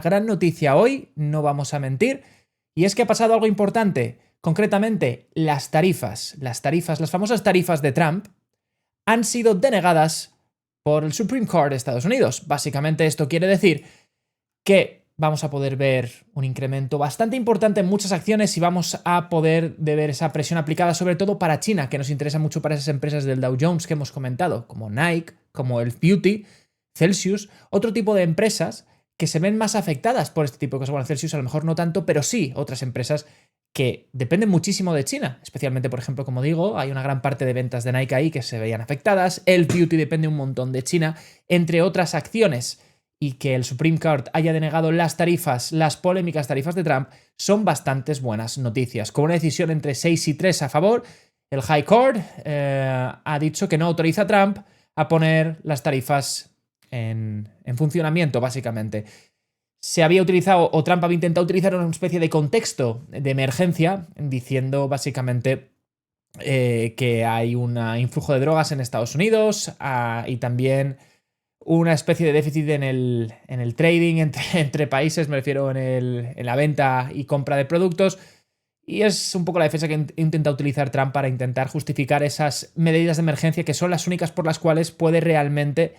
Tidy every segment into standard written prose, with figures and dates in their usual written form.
Gran noticia hoy, no vamos a mentir, y es que ha pasado algo importante. Concretamente, las tarifas, las famosas tarifas de Trump, han sido denegadas por el Supreme Court de Estados Unidos. Básicamente esto quiere decir que vamos a poder ver un incremento bastante importante en muchas acciones y vamos a poder ver esa presión aplicada sobre todo para China, que nos interesa mucho para esas empresas del Dow Jones que hemos comentado, como Nike, como Elf Beauty, Celsius, otro tipo de empresas que se ven más afectadas por este tipo de cosas. Bueno, Celsius a lo mejor no tanto, pero sí otras empresas que dependen muchísimo de China. Especialmente, por ejemplo, como digo, hay una gran parte de ventas de Nike ahí que se veían afectadas. El Beauty depende un montón de China, entre otras acciones. Y que el Supreme Court haya denegado las tarifas, las polémicas tarifas de Trump, son bastantes buenas noticias. Con una decisión entre 6 y 3 a favor, el High Court ha dicho que no autoriza a Trump a poner las tarifas en funcionamiento, básicamente. Se había utilizado, o Trump había intentado utilizar una especie de contexto de emergencia, diciendo básicamente que hay un influjo de drogas en Estados Unidos y también una especie de déficit en el trading entre países, me refiero en la venta y compra de productos. Y es un poco la defensa que intenta utilizar Trump para intentar justificar esas medidas de emergencia que son las únicas por las cuales puede realmente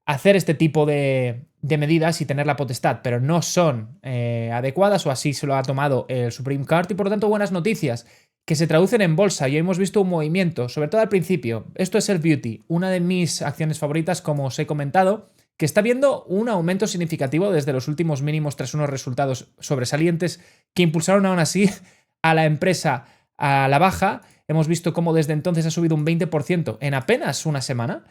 hacer este tipo de medidas y tener la potestad, pero no son adecuadas, o así se lo ha tomado el Supreme Court, y por lo tanto buenas noticias que se traducen en bolsa. Y hemos visto un movimiento, sobre todo al principio. Esto es el Beauty, una de mis acciones favoritas, como os he comentado, que está viendo un aumento significativo desde los últimos mínimos tras unos resultados sobresalientes que impulsaron aún así a la empresa a la baja. Hemos visto cómo desde entonces ha subido un 20% en apenas una semana.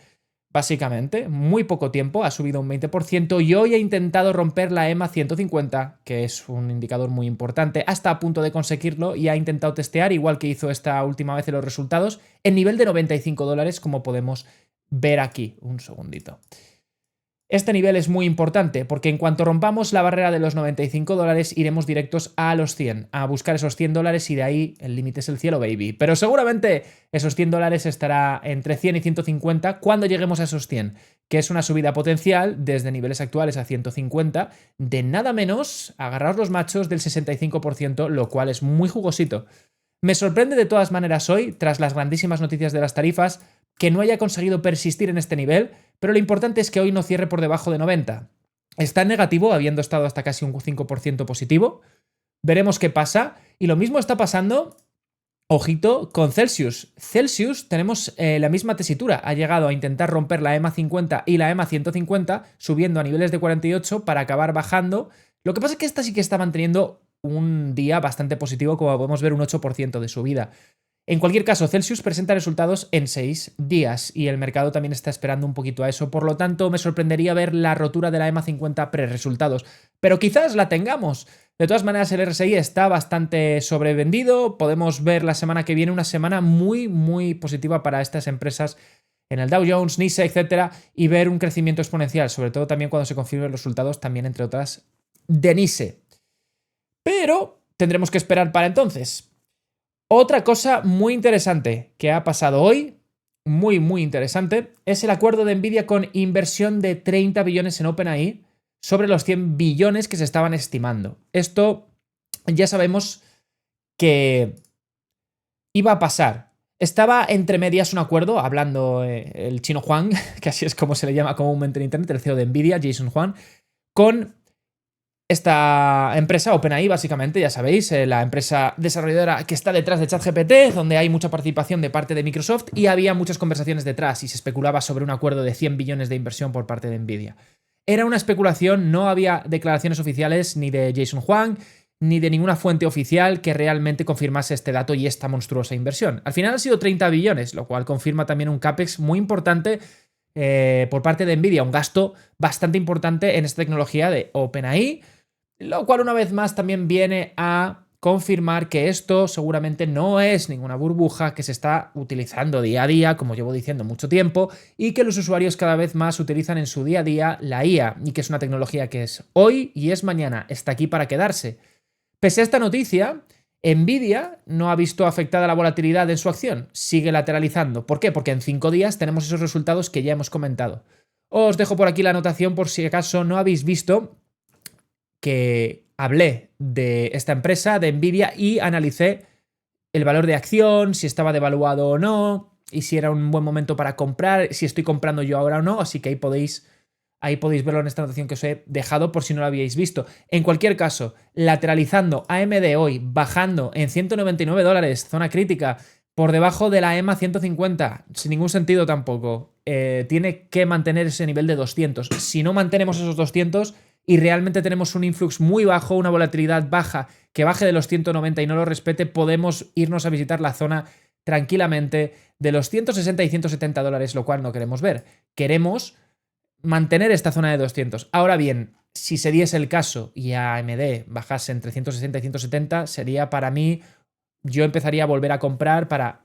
Básicamente, muy poco tiempo, ha subido un 20% y hoy ha intentado romper la EMA 150, que es un indicador muy importante, hasta a punto de conseguirlo, y ha intentado testear, igual que hizo esta última vez en los resultados, el nivel de $95, como podemos ver aquí. Un segundito. Este nivel es muy importante porque en cuanto rompamos la barrera de los $95 iremos directos a los 100, a buscar esos $100 y de ahí el límite es el cielo, baby. Pero seguramente esos $100 estará entre 100 y 150 cuando lleguemos a esos 100, que es una subida potencial desde niveles actuales a 150 de nada menos, agarraos los machos, del 65%, lo cual es muy jugosito. Me sorprende de todas maneras hoy, tras las grandísimas noticias de las tarifas, que no haya conseguido persistir en este nivel, pero lo importante es que hoy no cierre por debajo de 90. Está en negativo, habiendo estado hasta casi un 5% positivo. Veremos qué pasa. Y lo mismo está pasando, ojito, con Celsius. Celsius tenemos la misma tesitura. Ha llegado a intentar romper la EMA 50 y la EMA 150, subiendo a niveles de 48 para acabar bajando. Lo que pasa es que esta sí que está manteniendo un día bastante positivo, como podemos ver, un 8% de subida. En cualquier caso, Celsius presenta resultados en 6 días y el mercado también está esperando un poquito a eso. Por lo tanto, me sorprendería ver la rotura de la EMA 50 pre-resultados. Pero quizás la tengamos. De todas maneras, el RSI está bastante sobrevendido. Podemos ver la semana que viene una semana muy, muy positiva para estas empresas en el Dow Jones, NISE, etcétera, y ver un crecimiento exponencial, sobre todo también cuando se confirmen los resultados, también entre otras, de NISE. Pero tendremos que esperar para entonces. Otra cosa muy interesante que ha pasado hoy, muy interesante, es el acuerdo de Nvidia con inversión de 30 billones en OpenAI sobre los 100 billones que se estaban estimando. Esto ya sabemos que iba a pasar. Estaba entre medias un acuerdo, hablando el chino Huang, que así es como se le llama comúnmente en internet, el CEO de Nvidia, Jason Huang, con esta empresa, OpenAI, básicamente, ya sabéis, la empresa desarrolladora que está detrás de ChatGPT, donde hay mucha participación de parte de Microsoft y había muchas conversaciones detrás y se especulaba sobre un acuerdo de 100 billones de inversión por parte de Nvidia. Era una especulación, no había declaraciones oficiales ni de Jason Huang ni de ninguna fuente oficial que realmente confirmase este dato y esta monstruosa inversión. Al final han sido 30 billones, lo cual confirma también un CAPEX muy importante por parte de Nvidia, un gasto bastante importante en esta tecnología de OpenAI, lo cual una vez más también viene a confirmar que esto seguramente no es ninguna burbuja, que se está utilizando día a día, como llevo diciendo mucho tiempo, y que los usuarios cada vez más utilizan en su día a día la IA, y que es una tecnología que es hoy y es mañana, está aquí para quedarse. Pese a esta noticia, Nvidia no ha visto afectada la volatilidad en su acción, sigue lateralizando. ¿Por qué? Porque en 5 días tenemos esos resultados que ya hemos comentado. Os dejo por aquí la anotación por si acaso no habéis visto que hablé de esta empresa, de Nvidia, y analicé el valor de acción, si estaba devaluado o no, y si era un buen momento para comprar, si estoy comprando yo ahora o no, así que ahí podéis verlo en esta anotación que os he dejado por si no lo habíais visto. En cualquier caso, lateralizando AMD hoy, bajando en $199, zona crítica, por debajo de la EMA 150, sin ningún sentido tampoco. Tiene que mantener ese nivel de 200. Si no mantenemos esos 200 y realmente tenemos un influx muy bajo, una volatilidad baja, que baje de los 190 y no lo respete, podemos irnos a visitar la zona tranquilamente de los 160 y $170, lo cual no queremos ver. Queremos mantener esta zona de 200. Ahora bien, si se diese el caso y AMD bajase entre 160 y 170, sería para mí, yo empezaría a volver a comprar para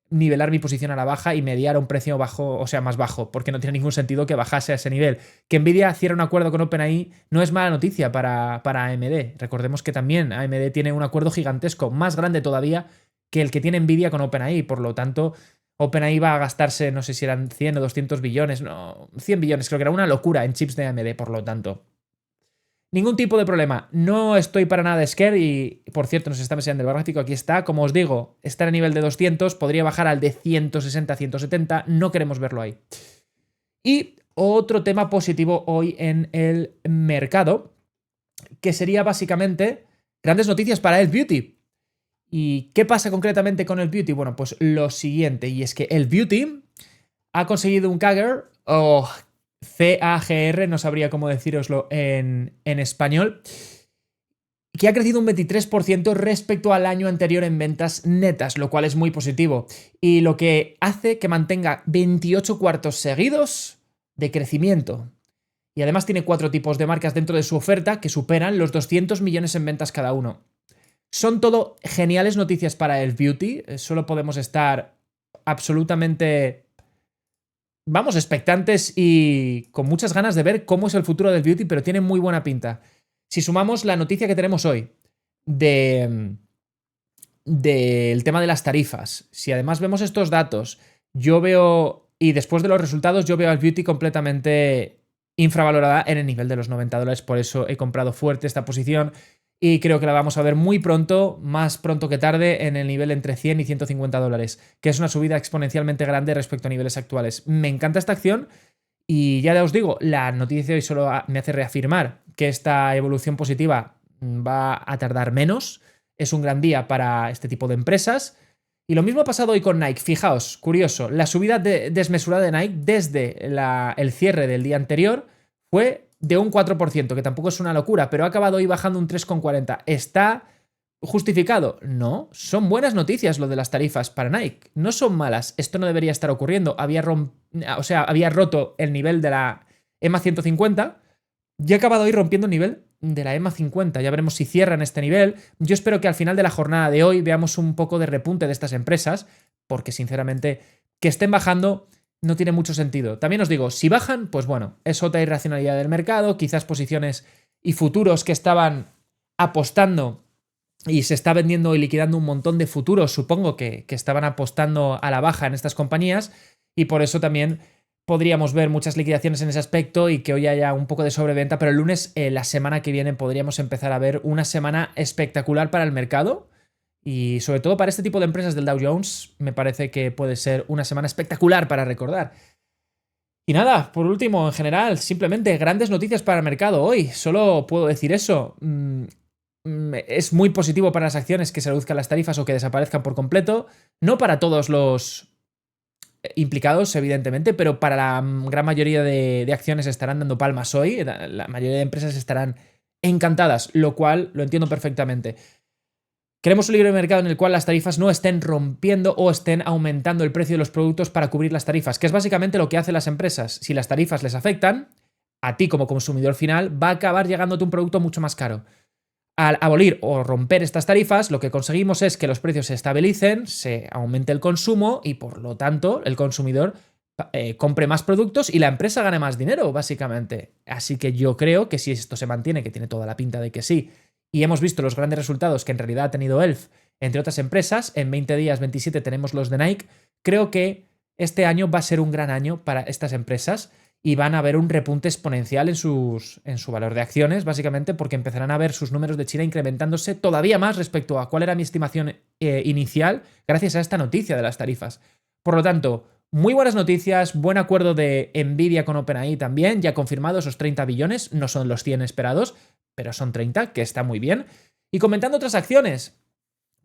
nivelar mi posición a la baja y mediar a un precio bajo, o sea, más bajo, porque no tiene ningún sentido que bajase a ese nivel. Que Nvidia cierre un acuerdo con OpenAI no es mala noticia para AMD. Recordemos que también AMD tiene un acuerdo gigantesco, más grande todavía que el que tiene Nvidia con OpenAI, por lo tanto OpenAI va a gastarse, no sé si eran 100 o 200 billones, no, 100 billones, creo que era una locura en chips de AMD, por lo tanto. Ningún tipo de problema, no estoy para nada scared y, por cierto, nos está enseñando el gráfico, aquí está, como os digo, está a nivel de 200, podría bajar al de 160, 170, no queremos verlo ahí. Y otro tema positivo hoy en el mercado, que sería básicamente grandes noticias para el beauty. ¿Y qué pasa concretamente con el beauty? Bueno, pues lo siguiente, y es que el beauty ha conseguido un CAGR, o CAGR, no sabría cómo decíroslo en español, que ha crecido un 23% respecto al año anterior en ventas netas, lo cual es muy positivo, y lo que hace que mantenga 28 cuartos seguidos de crecimiento. Y además tiene 4 tipos de marcas dentro de su oferta que superan los 200 millones en ventas cada uno. Son todo geniales noticias para el beauty, solo podemos estar absolutamente, vamos, expectantes y con muchas ganas de ver cómo es el futuro del beauty, pero tiene muy buena pinta. Si sumamos la noticia que tenemos hoy del tema de las tarifas, si además vemos estos datos, yo veo, y después de los resultados, yo veo al beauty completamente infravalorada en el nivel de los $90, por eso he comprado fuerte esta posición y creo que la vamos a ver muy pronto, más pronto que tarde, en el nivel entre 100 y $150, que es una subida exponencialmente grande respecto a niveles actuales. Me encanta esta acción y ya os digo, la noticia de hoy solo me hace reafirmar que esta evolución positiva va a tardar menos. Es un gran día para este tipo de empresas. Y lo mismo ha pasado hoy con Nike. Fijaos, curioso, la subida desmesurada de Nike desde el cierre del día anterior fue de un 4%, que tampoco es una locura, pero ha acabado hoy bajando un 3,40. ¿Está justificado? No, son buenas noticias lo de las tarifas para Nike. No son malas, esto no debería estar ocurriendo. Había roto el nivel de la EMA 150 y ha acabado hoy rompiendo el nivel de la EMA 50. Ya veremos si cierran este nivel. Yo espero que al final de la jornada de hoy veamos un poco de repunte de estas empresas, porque sinceramente que estén bajando no tiene mucho sentido. También os digo, si bajan, pues bueno, es otra irracionalidad del mercado, quizás posiciones y futuros que estaban apostando y se está vendiendo y liquidando un montón de futuros, supongo que estaban apostando a la baja en estas compañías, y por eso también podríamos ver muchas liquidaciones en ese aspecto y que hoy haya un poco de sobreventa, pero el lunes, la semana que viene, podríamos empezar a ver una semana espectacular para el mercado. Y sobre todo para este tipo de empresas del Dow Jones, me parece que puede ser una semana espectacular para recordar. Y nada, por último, en general, simplemente grandes noticias para el mercado hoy. Solo puedo decir eso. Es muy positivo para las acciones que se reduzcan las tarifas o que desaparezcan por completo. No para todos los implicados, evidentemente, pero para la gran mayoría de acciones estarán dando palmas hoy. La mayoría de empresas estarán encantadas, lo cual lo entiendo perfectamente. Queremos un libre mercado en el cual las tarifas no estén rompiendo o estén aumentando el precio de los productos para cubrir las tarifas, que es básicamente lo que hacen las empresas. Si las tarifas les afectan, a ti como consumidor final va a acabar llegándote un producto mucho más caro. Al abolir o romper estas tarifas, lo que conseguimos es que los precios se estabilicen, se aumente el consumo y por lo tanto el consumidor compre más productos y la empresa gane más dinero, básicamente. Así que yo creo que si esto se mantiene, que tiene toda la pinta de que sí, y hemos visto los grandes resultados que en realidad ha tenido Elf, entre otras empresas, en 20 días, 27 tenemos los de Nike, creo que este año va a ser un gran año para estas empresas y van a ver un repunte exponencial en su valor de acciones, básicamente porque empezarán a ver sus números de China incrementándose todavía más respecto a cuál era mi estimación inicial gracias a esta noticia de las tarifas. Por lo tanto, muy buenas noticias, buen acuerdo de Nvidia con OpenAI también, ya confirmado esos 30 billones, no son los 100 esperados, pero son 30, que está muy bien. Y comentando otras acciones,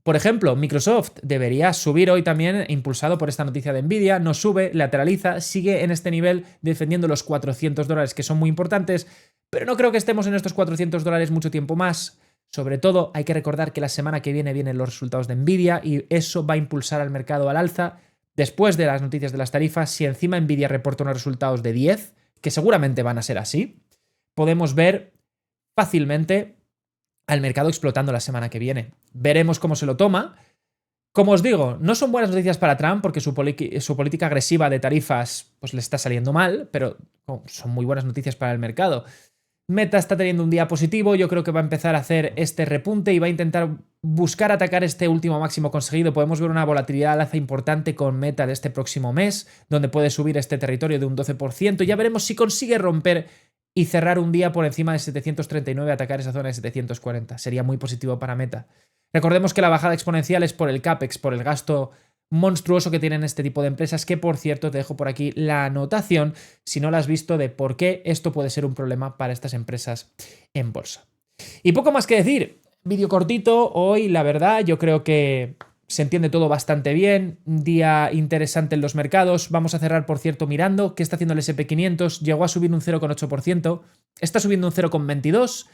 por ejemplo, Microsoft debería subir hoy también, impulsado por esta noticia de Nvidia, no sube, lateraliza, sigue en este nivel defendiendo los $400, que son muy importantes, pero no creo que estemos en estos $400 mucho tiempo más. Sobre todo, hay que recordar que la semana que viene vienen los resultados de Nvidia y eso va a impulsar al mercado al alza. Después de las noticias de las tarifas, si encima Nvidia reporta unos resultados de 10, que seguramente van a ser así, podemos ver fácilmente al mercado explotando la semana que viene. Veremos cómo se lo toma. Como os digo, no son buenas noticias para Trump porque su política agresiva de tarifas pues le está saliendo mal, pero son muy buenas noticias para el mercado. Meta está teniendo un día positivo, yo creo que va a empezar a hacer este repunte y va a intentar buscar atacar este último máximo conseguido. Podemos ver una volatilidad al alza importante con Meta de este próximo mes, donde puede subir este territorio de un 12%. Ya veremos si consigue romper y cerrar un día por encima de 739, atacar esa zona de 740. Sería muy positivo para Meta. Recordemos que la bajada exponencial es por el CAPEX, por el gasto monstruoso que tienen este tipo de empresas, que por cierto te dejo por aquí la anotación, si no la has visto, de por qué esto puede ser un problema para estas empresas en bolsa. Y poco más que decir, vídeo cortito, hoy la verdad yo creo que se entiende todo bastante bien, un día interesante en los mercados. Vamos a cerrar, por cierto, mirando qué está haciendo el S&P 500, llegó a subir un 0,8%, está subiendo un 0,22%.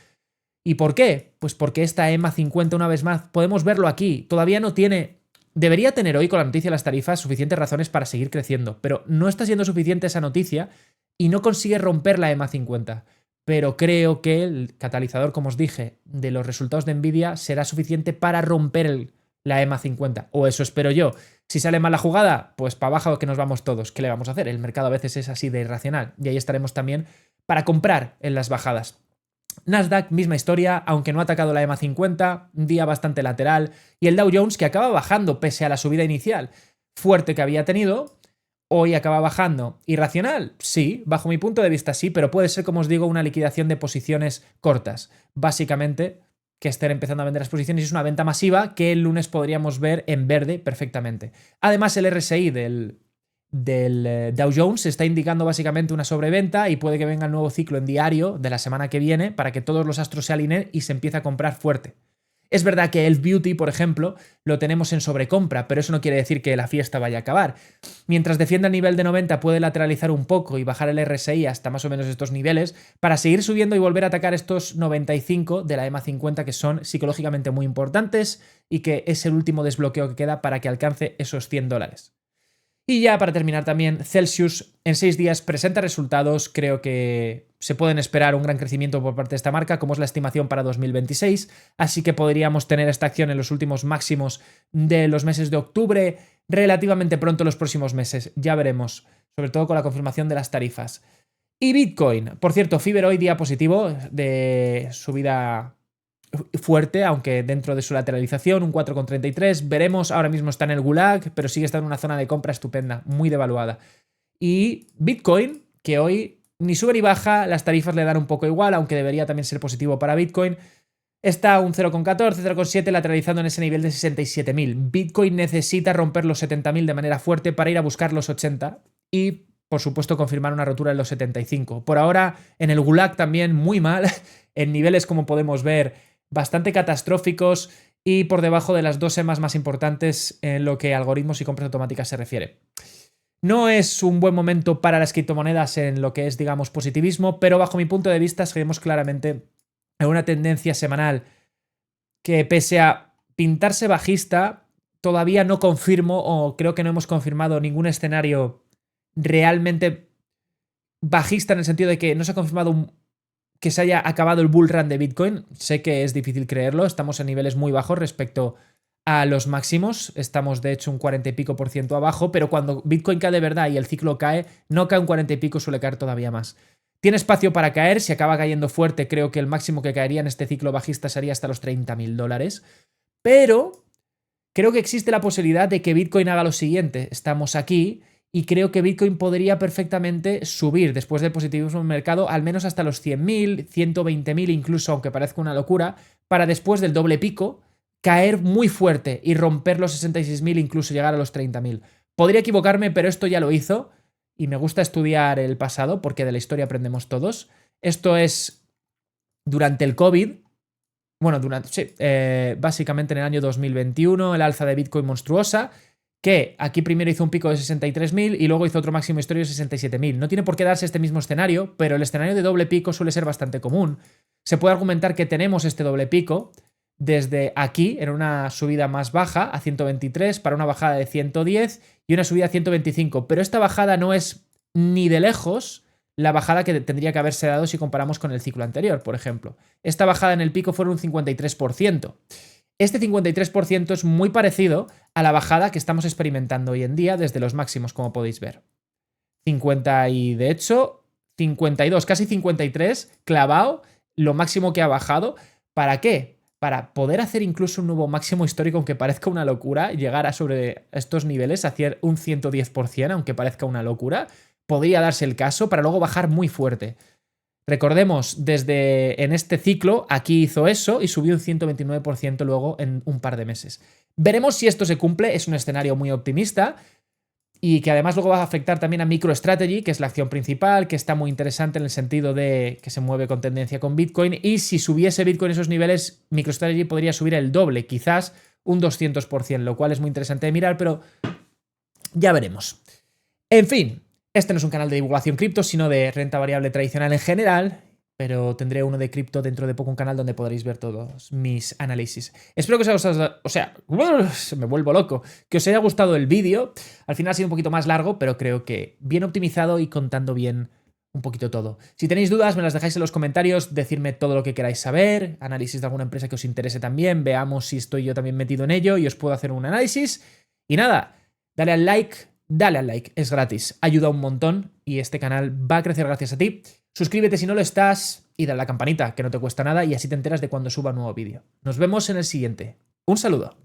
¿Y por qué? Pues porque esta EMA 50, una vez más, podemos verlo aquí, todavía no tiene... Debería tener hoy con la noticia de las tarifas suficientes razones para seguir creciendo, pero no está siendo suficiente esa noticia y no consigue romper la EMA 50. Pero creo que el catalizador, como os dije, de los resultados de Nvidia será suficiente para romper la EMA 50, o eso espero yo. Si sale mal la jugada, pues para abajo que nos vamos todos. ¿Qué le vamos a hacer? El mercado a veces es así de irracional y ahí estaremos también para comprar en las bajadas. Nasdaq, misma historia, aunque no ha atacado la EMA 50, un día bastante lateral, y el Dow Jones que acaba bajando pese a la subida inicial fuerte que había tenido, hoy acaba bajando. ¿Irracional? Sí, bajo mi punto de vista sí, pero puede ser, como os digo, una liquidación de posiciones cortas. Básicamente, que estén empezando a vender las posiciones y es una venta masiva que el lunes podríamos ver en verde perfectamente. Además, el RSI del Dow Jones está indicando básicamente una sobreventa y puede que venga el nuevo ciclo en diario de la semana que viene para que todos los astros se alineen y se empiece a comprar fuerte. Es verdad que el Beauty, por ejemplo, lo tenemos en sobrecompra, pero eso no quiere decir que la fiesta vaya a acabar. Mientras defienda el nivel de 90 puede lateralizar un poco y bajar el RSI hasta más o menos estos niveles para seguir subiendo y volver a atacar estos 95 de la EMA 50 que son psicológicamente muy importantes y que es el último desbloqueo que queda para que alcance esos $100. Y ya para terminar también, Celsius en 6 días presenta resultados, creo que se pueden esperar un gran crecimiento por parte de esta marca, como es la estimación para 2026, así que podríamos tener esta acción en los últimos máximos de los meses de octubre, relativamente pronto los próximos meses, ya veremos, sobre todo con la confirmación de las tarifas. Y Bitcoin, por cierto, Fiber hoy día positivo de subida fuerte, aunque dentro de su lateralización, un 4,33. Veremos, ahora mismo está en el Gulag, pero sigue estando en una zona de compra estupenda, muy devaluada. Y Bitcoin, que hoy ni sube ni baja, las tarifas le dan un poco igual, aunque debería también ser positivo para Bitcoin. Está un 0,14, 0,7 lateralizando en ese nivel de 67.000. Bitcoin necesita romper los 70.000 de manera fuerte para ir a buscar los 80 y, por supuesto, confirmar una rotura en los 75. Por ahora, en el Gulag también muy mal, en niveles, como podemos ver, bastante catastróficos y por debajo de las 2 EMAs más importantes en lo que a algoritmos y compras automáticas se refiere. No es un buen momento para las criptomonedas en lo que es, digamos, positivismo, pero bajo mi punto de vista seguimos claramente en una tendencia semanal que, pese a pintarse bajista, todavía no confirmo, o creo que no hemos confirmado ningún escenario realmente bajista, en el sentido de que no se ha confirmado que se haya acabado el bull run de Bitcoin. Sé que es difícil creerlo, estamos en niveles muy bajos respecto a los máximos, estamos de hecho un 40 y pico por ciento abajo, pero cuando Bitcoin cae de verdad y el ciclo cae, no cae un 40 y pico, suele caer todavía más. Tiene espacio para caer, si acaba cayendo fuerte, creo que el máximo que caería en este ciclo bajista sería hasta los $30.000, pero creo que existe la posibilidad de que Bitcoin haga lo siguiente: estamos aquí y creo que Bitcoin podría perfectamente subir después del positivismo en el mercado al menos hasta los 100.000, 120.000 incluso, aunque parezca una locura, para después del doble pico caer muy fuerte y romper los 66.000, incluso llegar a los 30.000. Podría equivocarme, pero esto ya lo hizo y me gusta estudiar el pasado porque de la historia aprendemos todos. Esto es durante el COVID. Bueno, básicamente en el año 2021, el alza de Bitcoin monstruosa, que aquí primero hizo un pico de 63.000 y luego hizo otro máximo histórico de 67.000. No tiene por qué darse este mismo escenario, pero el escenario de doble pico suele ser bastante común. Se puede argumentar que tenemos este doble pico desde aquí, en una subida más baja, a 123, para una bajada de 110 y una subida a 125. Pero esta bajada no es ni de lejos la bajada que tendría que haberse dado si comparamos con el ciclo anterior, por ejemplo. Esta bajada en el pico fue un 53%. Este 53% es muy parecido a la bajada que estamos experimentando hoy en día desde los máximos, como podéis ver. 50 y, de hecho, 52, casi 53, clavado, lo máximo que ha bajado. ¿Para qué? Para poder hacer incluso un nuevo máximo histórico, aunque parezca una locura, llegar a sobre estos niveles, hacer un 110%, aunque parezca una locura, podría darse el caso para luego bajar muy fuerte. Recordemos, en este ciclo, aquí hizo eso y subió un 129% luego en un par de meses. Veremos si esto se cumple, es un escenario muy optimista y que además luego va a afectar también a MicroStrategy, que es la acción principal, que está muy interesante en el sentido de que se mueve con tendencia con Bitcoin, y si subiese Bitcoin esos niveles, MicroStrategy podría subir el doble, quizás un 200%, lo cual es muy interesante de mirar, pero ya veremos. En fin, este no es un canal de divulgación cripto, sino de renta variable tradicional en general, pero tendré uno de cripto dentro de poco, un canal donde podréis ver todos mis análisis. Espero que os haya gustado, me vuelvo loco, que os haya gustado el vídeo. Al final ha sido un poquito más largo, pero creo que bien optimizado y contando bien un poquito todo. Si tenéis dudas, me las dejáis en los comentarios, decirme todo lo que queráis saber, análisis de alguna empresa que os interese también, veamos si estoy yo también metido en ello y os puedo hacer un análisis. Y nada, dale al like, es gratis, ayuda un montón y este canal va a crecer gracias a ti. Suscríbete si no lo estás y dale a la campanita, que no te cuesta nada y así te enteras de cuando suba un nuevo vídeo. Nos vemos en el siguiente. Un saludo.